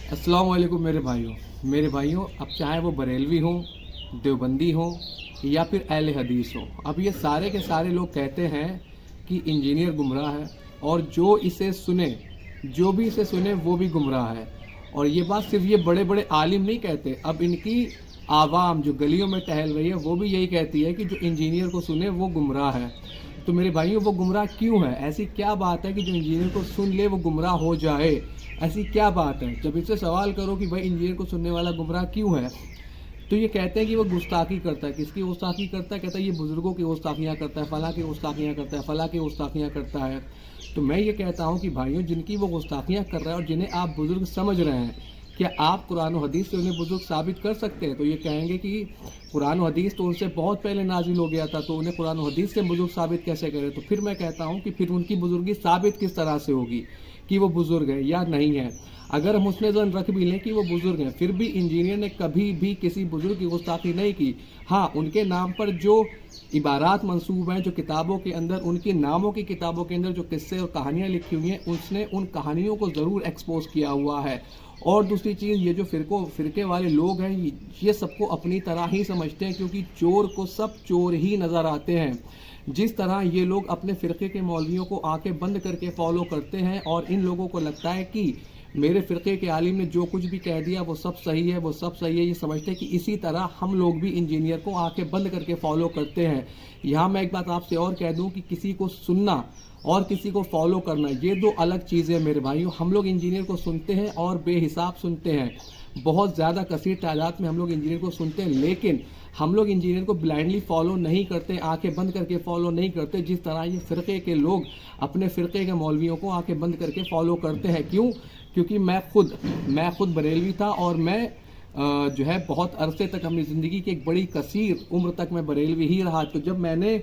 अस्सलाम वालेकुम मेरे भाइयों, अब चाहे वो बरेलवी हों, देवबंदी हों या फिर अहले हदीस हों, अब ये सारे के सारे लोग कहते हैं कि इंजीनियर गुमराह है और जो भी इसे सुने वो भी गुमराह है। और ये बात सिर्फ ये बड़े बड़े आलिम नहीं कहते, अब इनकी आवाम जो गलियों में टहल रही है वो भी यही कहती है कि जो इंजीनियर को सुने वो गुमराह है। तो मेरे भाइयों, वो गुमराह क्यों है? ऐसी क्या बात है कि जो इंजीनियर को सुन ले वो गुमराह हो जाए? ऐसी क्या बात है? जब इससे सवाल करो कि भाई इंजीनियर को सुनने वाला गुमराह क्यों है, तो ये कहते हैं कि वो गुस्ताखी करता है। किसकी गुस्ताखी करता है? कहता है ये बुजुर्गों की गुस्ताखियाँ करता है, फलां की गुस्ताखियाँ करता है, फलां की गुस्ताखियाँ करता है। तो मैं ये कहता हूँ कि भाइयों, जिनकी वो गुस्ताखियाँ कर रहा है और जिन्हें आप बुजुर्ग समझ रहे हैं, क्या आप कुरान और हदीस से उन्हें बुजुर्ग साबित कर सकते हैं? तो ये कहेंगे कि कुरान और हदीस तो उनसे बहुत पहले नाजिल हो गया था, तो उन्हें कुरान और हदीस से बुजुर्ग साबित कैसे करें? तो फिर मैं कहता हूँ कि फिर उनकी बुजुर्गी साबित किस तरह से होगी कि वो बुजुर्ग है या नहीं है? अगर हम उसने जन रख भी लें कि वो बुजुर्ग हैं, फिर भी इंजीनियर ने कभी भी किसी बुजुर्ग की गुस्ताखी नहीं की। हाँ, उनके नाम पर जो इबारात मंसूब हैं, जो किताबों के अंदर, उनके नामों की किताबों के अंदर जो किस्से और कहानियाँ लिखी हुई हैं, उसने उन कहानियों को ज़रूर एक्सपोज किया हुआ है। और दूसरी चीज़, ये जो फ़िरके वाले लोग हैं, ये सबको अपनी तरह ही समझते हैं, क्योंकि चोर को सब चोर ही नज़र आते हैं। जिस तरह ये लोग अपने फ़िरके के मौलवियों को आंखें बंद करके फॉलो करते हैं और इन लोगों को लगता है कि मेरे फ़िरके के आलिम ने जो कुछ भी कह दिया वो सब सही है, वो सब सही है, ये समझते हैं कि इसी तरह हम लोग भी इंजीनियर को आंखें बंद करके फॉलो करते हैं। यहाँ मैं एक बात आपसे और कह दूँ कि किसी को सुनना और किसी को फॉलो करना, ये दो अलग चीज़ें हैं मेरे भाइयों। हम लोग इंजीनियर को सुनते हैं और बेहिसाब सुनते हैं, बहुत ज़्यादा कसीर तादाद में हम लोग इंजीनियर को सुनते हैं, लेकिन हम लोग इंजीनियर को ब्लाइंडली फॉलो नहीं करते, आंखें बंद करके फॉलो नहीं करते, जिस तरह ये फ़िरके के लोग अपने फ़िरके के मौलवियों को आंखें बंद करके फॉलो करते हैं। क्यों? क्योंकि मैं खुद बरेलवी था और मैं जो है बहुत अरसे तक अपनी ज़िंदगी की एक बड़ी कसीर उम्र तक मैं बरेलवी ही रहा। तो जब मैंने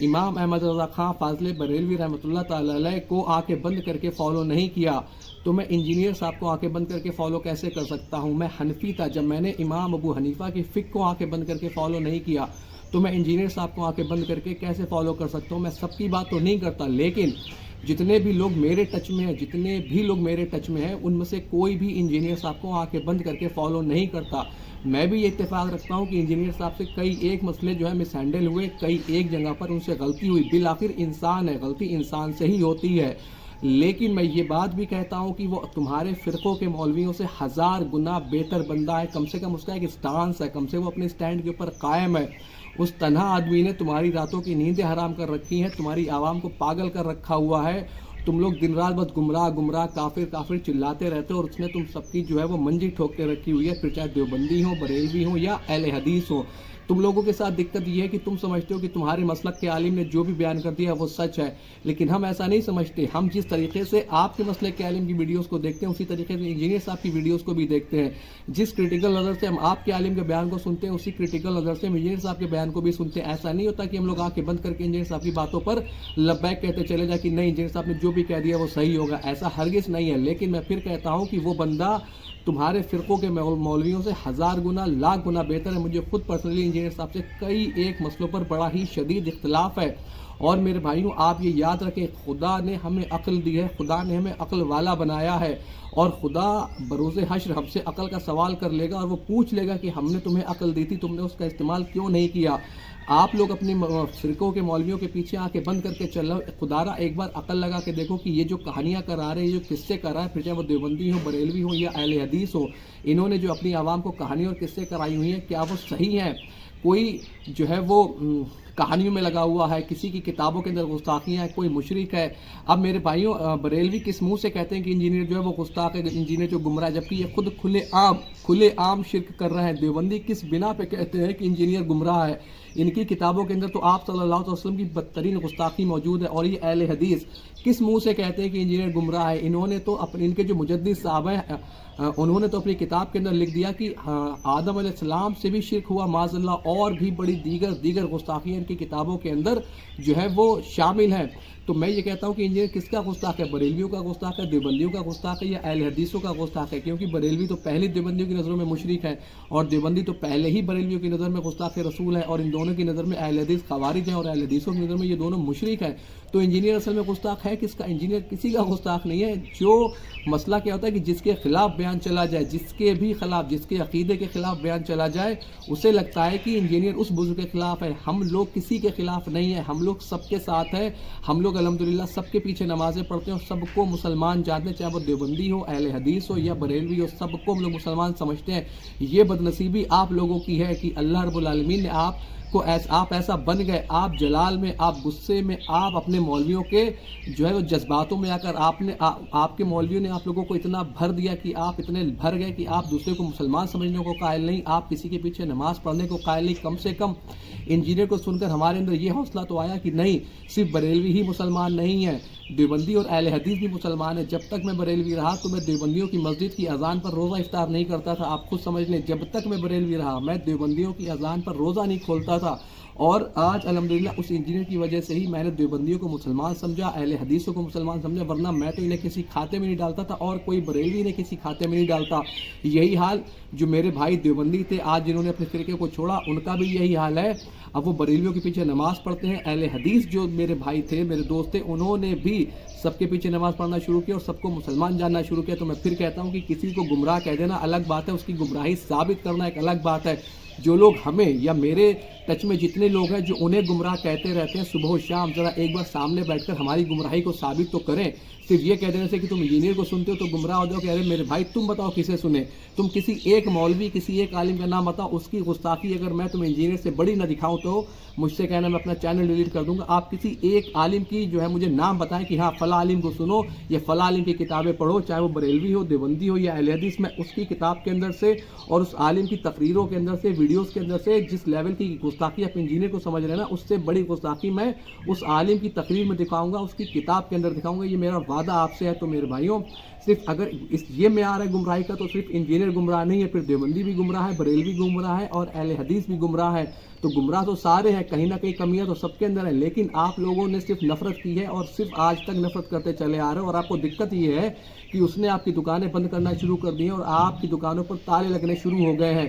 इमाम अहमद रज़ा ख़ान फ़ाज़ले बरेलवी रहमतुल्लाह ताला अलैह को आंखें बंद करके फ़ॉलो नहीं किया, तो मैं इंजीनियर साहब को आंखें बंद करके फ़ॉलो कैसे कर सकता हूँ? मैं हनफी था, जब मैंने इमाम अबू हनीफ़ा की फ़िक़्ह को आंखें बंद करके फ़ॉलो नहीं किया, तो मैं इंजीनियर साहब को आंखें बंद करके कैसे फ़ॉलो कर सकता हूँ? मैं सबकी बात तो नहीं करता, लेकिन जितने भी लोग मेरे टच में हैं, उनमें से कोई भी इंजीनियर साहब को आंखें बंद करके फॉलो नहीं करता। मैं भी ये इत्तेफाक रखता हूँ कि इंजीनियर साहब से कई एक मसले जो है मिस हैंडल हुए, कई एक जगह पर उनसे गलती हुई। बिलाखिर इंसान है, गलती इंसान से ही होती है। लेकिन मैं ये बात भी कहता हूँ कि वो तुम्हारे फ़िरक़ों के मौलवियों से 1000 गुना बेहतर बंदा है। कम से कम उसका एक स्टांस है, कम से वो अपने स्टैंड के ऊपर कायम है। उस तन्हा आदमी ने तुम्हारी रातों की नींदें हराम कर रखी हैं, तुम्हारी आवाम को पागल कर रखा हुआ है। तुम लोग दिन रात बस गुमराह काफिर चिल्लाते रहते हो, और उसने तुम सबकी जो है वो मंजी ठोक के रखी हुई है। फिर चाहे देवबंदी हो, बरेलवी हो या अहले हदीस हो, तुम लोगों के साथ दिक्कत ये है कि तुम समझते हो कि तुम्हारे मसलक के आलिम ने जो भी बयान कर दिया वो सच है, लेकिन हम ऐसा नहीं समझते। हम जिस तरीके से आपके मसलक के आलिम की वीडियोस को देखते हैं, उसी तरीके से इंजीनियर साहब की वीडियोस को भी देखते हैं। जिस क्रिटिकल नज़र से हम आपके आलिम के बयान को सुनते हैं, उसी क्रिटिकल नज़र से हम इंजीनियर साहब के बयान को भी सुनते हैं। ऐसा नहीं होता कि हम लोग आंखें बंद करके इंजीनियर साहब की बातों पर लब्बैक कहते चले जाए कि नहीं, इंजीनियर साहब ने जो भी कह दिया वो सही होगा, ऐसा हरगिज़ नहीं है। लेकिन मैं फिर कहता हूँ कि वो बंदा तुम्हारे फ़िरक़ों के मौलवियों से 1000 गुना, लाख गुना बेहतर है। मुझे खुद पर्सनली इंजीनियर साहब से कई एक मसलों पर बड़ा ही शदीद इख्तिलाफ है। और मेरे भाइयों, आप ये याद रखें, खुदा ने हमें अक्ल दी है, खुदा ने हमें अक्ल वाला बनाया है, और खुदा बरोज़े हश्र हमसे अक्ल का सवाल कर लेगा और वो पूछ लेगा कि हमने तुम्हें अक्ल दी थी, तुमने उसका इस्तेमाल क्यों नहीं किया? आप लोग अपने फ़िरक़ों के मौलवियों के पीछे आके बंद करके चल रहे हो। खुदारा एक बार अकल लगा के देखो कि ये जो कहानियाँ करा रहे हैं, ये जो किस्से करा है, फिर चाहे वो देवबंदी हो, बरेलवी हो या अहले हदीस हो, इन्होंने जो अपनी आवाम को कहानी और किस्से कराई हुई हैं, क्या वो सही हैं? कोई जो है वो कहानियों में लगा हुआ है, किसी की किताबों के अंदर गुस्ताखियाँ हैं, कोई मुशरिक है। अब मेरे भाइयों, बरेलवी किस मुंह से कहते हैं कि इंजीनियर जो है वो गुस्ताख है, इंजीनियर जो गुमराह है, जबकि ये खुद खुले आम शिर्क कर रहे हैं। देवबंदी किस बिना पे कहते हैं कि इंजीनियर गुमराह है? इनकी किताबों के अंदर तो आप सल्लल्लाहु अलैहि वसल्लम की बदतरीन गुस्ताखी मौजूद है। और ये अहले हदीस किस मुंह से कहते हैं कि इंजीनियर गुमराह है? इन्होंने तो अपने, इनके जो मुजद्दिद साहब हैं, उन्होंने तो अपनी किताब के अंदर लिख दिया कि आदम अलैहिस्सलाम से भी शिर्क हुआ माज़अल्लाह, और भी बड़ी दीगर गुस्ताखियाँ इनकी किताबों के अंदर जो है वो शामिल हैं। तो मैं ये कहता हूँ कि इंजीनियर किसका गुस्ताख है? बरेलवियों का गुस्ताख है, देवबंदियों का गुस्ताख है, या अहले हदीसों का गुस्ताख है? क्योंकि बरेलवी तो पहले देवबंदियों की नज़रों में मुशरिक है, और देवबंदी तो पहले ही बरेलवियों की नज़र में गुस्ताख रसूल है, और इन दोनों की नज़र में अहले हदीस खवारिज हैं, और अहले हदीसों की नज़र में ये दोनों मुशरिक हैं। تو انجینئر اصل میں گستاخ ہے کس کا؟ انجینئر کسی کا گستاخ نہیں ہے. جو مسئلہ کیا ہوتا ہے کہ جس کے خلاف بیان چلا جائے، جس کے بھی خلاف، جس کے عقیدے کے خلاف بیان چلا جائے، اسے لگتا ہے کہ انجینئر اس بزرگ کے خلاف ہے. ہم لوگ کسی کے خلاف نہیں ہیں، ہم لوگ سب کے ساتھ ہیں. ہم لوگ الحمدللہ سب کے پیچھے نمازیں پڑھتے ہیں اور سب کو مسلمان جانتے ہیں، چاہے وہ دیوبندی ہو، اہل حدیث ہو یا بریلوی ہو، سب کو ہم لوگ مسلمان سمجھتے ہیں. یہ بدنصیبی آپ لوگوں کی ہے کہ اللہ رب العالمین نے آپ ایسا بن گئے، آپ جلال میں، آپ غصے میں، آپ اپنے مولویوں کے جو ہے وہ جذباتوں میں آ کر آپ کے مولویوں نے آپ لوگوں کو اتنا بھر دیا کہ آپ اتنے بھر گئے کہ آپ دوسرے کو مسلمان سمجھنے کو قائل نہیں، آپ کسی کے پیچھے نماز پڑھنے کو قائل نہیں. کم سے کم انجینئر کو سن کر ہمارے اندر یہ حوصلہ تو آیا کہ نہیں، صرف بریلوی ہی مسلمان نہیں ہے، دیوبندی اور اہل حدیث بھی مسلمان ہے. جب تک میں بریلوی رہا تو میں دیوبندیوں کی مسجد کی اذان پر روزہ افطار نہیں کرتا تھا. آپ خود سمجھ لیں، جب تک میں بریلوی رہا میں دیوبندیوں کی اذان پر روزہ نہیں کھولتا تھا. اور آج الحمدللہ اس انجینئر کی وجہ سے ہی میں نے دیوبندیوں کو مسلمان سمجھا، اہل حدیثوں کو مسلمان سمجھا، ورنہ میں تو انہیں کسی کھاتے میں نہیں ڈالتا تھا اور کوئی بریلوی انہیں کسی کھاتے میں نہیں ڈالتا. یہی حال جو میرے بھائی دیوبندی تھے آج جنہوں نے اپنے فرقے کو چھوڑا، ان کا بھی یہی حال ہے. اب وہ بریلویوں کے پیچھے نماز پڑھتے ہیں. اہل حدیث جو میرے بھائی تھے، میرے دوست تھے، انہوں نے بھی سب کے پیچھے نماز پڑھنا شروع کیا اور سب کو مسلمان جاننا شروع کیا. تو میں پھر کہتا ہوں کہ کسی کو گمراہ کہہ دینا الگ بات ہے، اس کی گمراہی ثابت کرنا ایک الگ بات ہے. جو لوگ ہمیں یا میرے ٹچ میں جتنے لوگ ہیں جو انہیں گمراہ کہتے رہتے ہیں، صبح و شام ذرا ایک بار سامنے بیٹھ کر ہماری گمراہی کو ثابت تو کریں. صرف یہ کہہ دینے سے کہ تم انجینئر کو سنتے ہو تو گمراہ ہو جاؤ کہ ارے میرے بھائی تم بتاؤ کسے سنیں. تم کسی ایک مولوی، کسی ایک عالم کا نام بتاؤ، اس کی گستاخی اگر میں تم انجینئر سے بڑی نہ دکھاؤں تو مجھ سے کہنا میں اپنا چینل ڈیلیٹ کر دوں گا. آپ کسی ایک عالم کی جو ہے مجھے نام بتائیں کہ ہاں فلاں عالم کو سنو یا فلاں عالم کی کتابیں پڑھو، چاہے وہ بریلوی ہو، دیوبندی ہو یا اہل حدیث. میں اس کی کتاب کے اندر سے اور اس عالم کی تقریروں کے اندر سے، ویڈیوز کے اندر سے جس لیول کی گستاخی آپ انجینئر کو سمجھ رہے ہیں نا، اس سے بڑی گستاخی میں اس عالم کی تقریر میں دکھاؤں گا، اس کی کتاب کے اندر دکھاؤں گا. یہ میرا وعدہ آپ سے ہے. تو میرے بھائیوں، صرف اگر یہ معیار ہے گمراہی کا تو صرف انجینئر گمراہ نہیں ہے، پھر دیوبندی بھی گمراہ ہے، بریلوی گمراہ ہے اور اہل حدیث بھی گمراہ ہے. تو گمراہ تو سارے ہیں، کہیں نہ کہیں کمیاں تو سب کے اندر ہیں. لیکن آپ لوگوں نے صرف نفرت کی ہے اور صرف آج تک نفرت کرتے چلے آ رہے ہو. اور آپ کو دقت یہ ہے کہ اس نے آپ کی دکانیں بند کرنا شروع کر دی ہیں اور آپ کی دکانوں پر تالے لگنے شروع ہو گئے ہیں.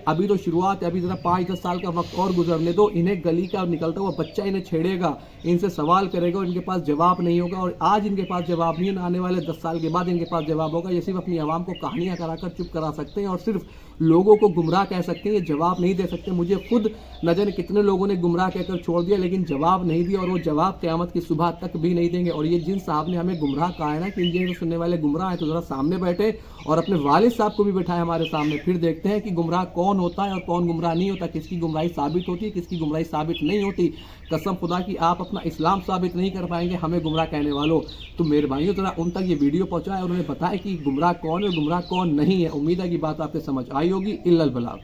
ابھی تو شروعات ہے، ابھی ذرا 5-10 سال کا وقت اور گزرنے دو. انہیں گلی کا نکلتا ہوا بچہ انہیں چھیڑے گا، ان سے سوال کرے گا اور ان کے پاس جواب نہیں ہوگا. اور آج ان کے پاس جواب نہیں ہے، آنے والے 10 سال کے بعد ان کے پاس جواب ہوگا. یہ صرف اپنی عوام کو کہانیاں کرا کر چپ کرا سکتے ہیں اور صرف لوگوں کو گمراہ کہہ سکتے ہیں، یہ جواب نہیں دے سکتے. مجھے خود نہ جانے کتنے لوگوں نے گمراہ کہہ کر چھوڑ دیا لیکن جواب نہیں دیا، اور وہ جواب قیامت کی صبح تک بھی نہیں دیں گے. اور یہ جن صاحب نے ہمیں گمراہ کہا ہے نا کہ انجینئر کو سننے والے گمراہ ہیں، تو ذرا سامنے بیٹھے اور اپنے والد صاحب کو بھی بٹھائے ہمارے سامنے، پھر دیکھتے ہیں کہ گمراہ کون ہوتا ہے اور کون گمراہ نہیں ہوتا، کس کی گمراہی ثابت ہوتی ہے، کس کی گمراہی ثابت نہیں ہوتی. قسم خدا کی آپ اپنا اسلام ثابت نہیں کر پائیں گے ہمیں گمراہ کہنے والوں. تو میرے بھائیوں ذرا ان تک یہ ویڈیو پہنچائے اور انہیں بتائے کہ گمراہ کون ہے اور گمراہ کون نہیں ہے. امید ہے کہ بات آپ کو سمجھ آئی ہوگی. الا البلاغ.